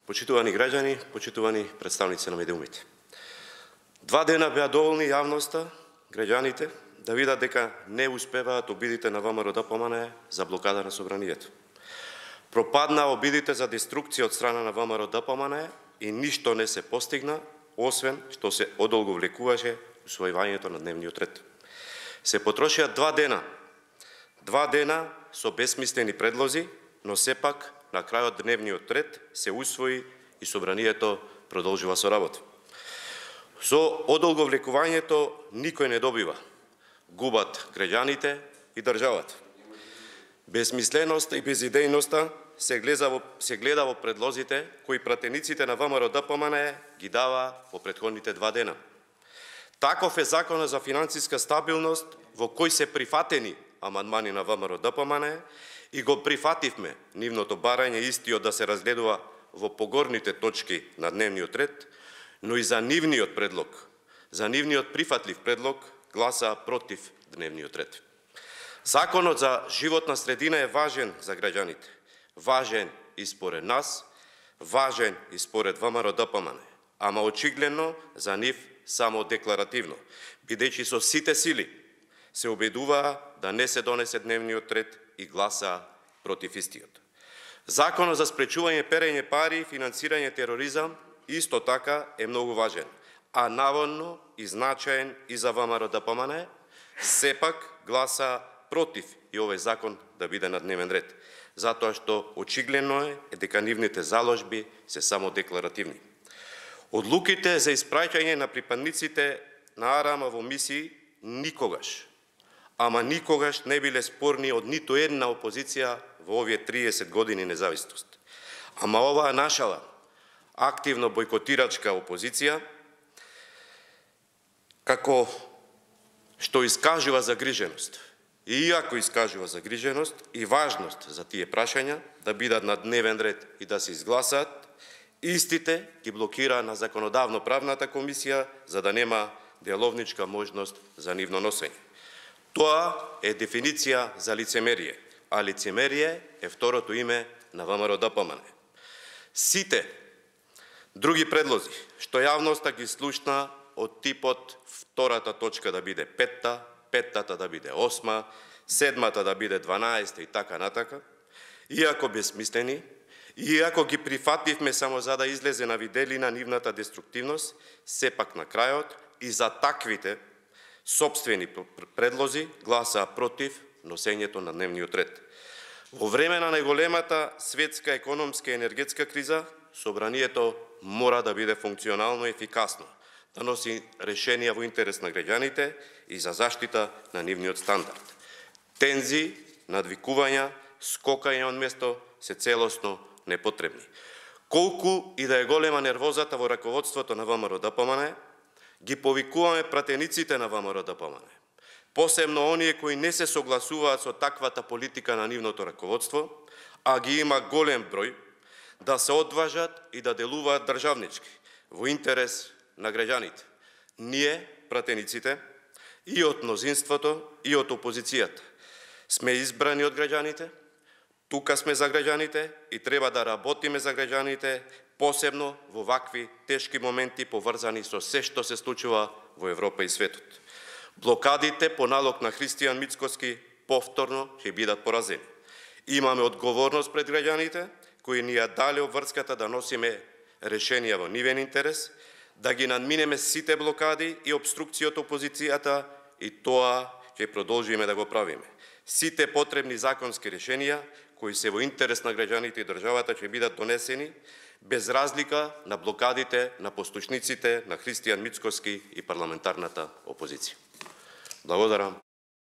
Почитувани граѓани, почитувани представници на медиумите. 2 дена беа доволни јавноста, граѓаните, да видат дека не успеваат обидите на ВМРО-ДПМНЕ за блокада на собранието. Пропадна обидите за деструкција од страна на ВМРО-ДПМНЕ и ништо не се постигна, освен што се одолговлекуваше усвојувањето на дневниот ред. Се потрошија 2 дена. 2 дена со бесмислени предлози, но сепак на крајот дневниот ред се усвои и собранието продолжува со работа. Со одолговлекувањето никој не добива. Губат граѓаните и државата. Безмисленоста и безидејноста се гледа во предлозите кои пратениците на ВМРО-ДПМНЕ ги дава во претходните 2 дена. Таков е Законот за финансиска стабилност во кој се прифатени амандмани на ВМРО-ДПМНЕ и го прифативме нивното барање истиот да се разгледува во погорните точки на дневниот ред, но и за нивниот предлог, за нивниот прифатлив предлог, гласа против дневниот ред. Законот за животна средина е важен за граѓаните, важен и според нас, важен и според ВМРО-ДПМНЕ, ама очигледно за нив само декларативно, бидејќи со сите сили се обидуваа да не се донесе дневниот ред и гласа против истиот. Законот за спречување перење пари и финансирање тероризам исто така е многу важен, а наводно и значаен и за ВМРО-ДПМНЕ, сепак гласа против и овој закон да биде на дневен ред, затоа што очигледно е дека нивните заложби се само декларативни. Одлуките за испраќање на припадниците на АРМ во мисии никогаш, ама никогаш не биле спорни од ниту една опозиција во овие 30 години независност. Ама оваа нашава активно бойкотирачка опозиција, како што искажува загриженост, и иако искажува загриженост и важност за тие прашања да бидат на дневен ред и да се изгласаат, истите ги блокира на Законодавно-правната комисија за да нема деловничка можност за нивно носење. Тоа е дефиниција за лицемерие, а лицемерие е второто име на ВМРО-ДПМНЕ. Сите други предлози, што јавноста ги слушна од типот втората точка да биде 5-та, 5-тата да биде 8-ма, 7-та да биде 12-та и така натака, иако безсмислени, иако ги прифативме само за да излезе на виделина нивната деструктивност, сепак на крајот и за таквите сопствени предлози гласаа против носењето на дневниот ред. Во време на најголемата светска економска и енергетска криза, собранието мора да биде функционално и ефикасно, да носи решенија во интерес на граѓаните и за заштита на нивниот стандард. Тензии, надвикувања, скокање од место се целосно непотребни. Колку и да е голема нервозата во раководството на ВМРО-ДПМНЕ, ги повикуваме пратениците на ВМРО-ДПМНЕ, посебно оние кои не се согласуваат со таквата политика на нивното раководство, а ги има голем број, да се одважат и да делуваат државнички, во интерес на граѓаните. Ние, пратениците, и од мнозинството, и од опозицијата, сме избрани од граѓаните, тука сме за граѓаните и треба да работиме за граѓаните, посебно во вакви тешки моменти поврзани со се што се случува во Европа и светот. Блокадите по налог на Христијан Мицкоски повторно ќе бидат поразени. Имаме одговорност пред граѓаните, кои ни ја дале обврската да носиме решенија во нивен интерес, да ги надминеме сите блокади и обструкции од опозицијата и тоа ќе продолжиме да го правиме. Сите потребни законски решенија, кои се во интерес на граѓаните и државата ќе бидат донесени, без разлика на блокадите на послушниците на Христијан Мицкоски и парламентарната опозиција. Благодарам.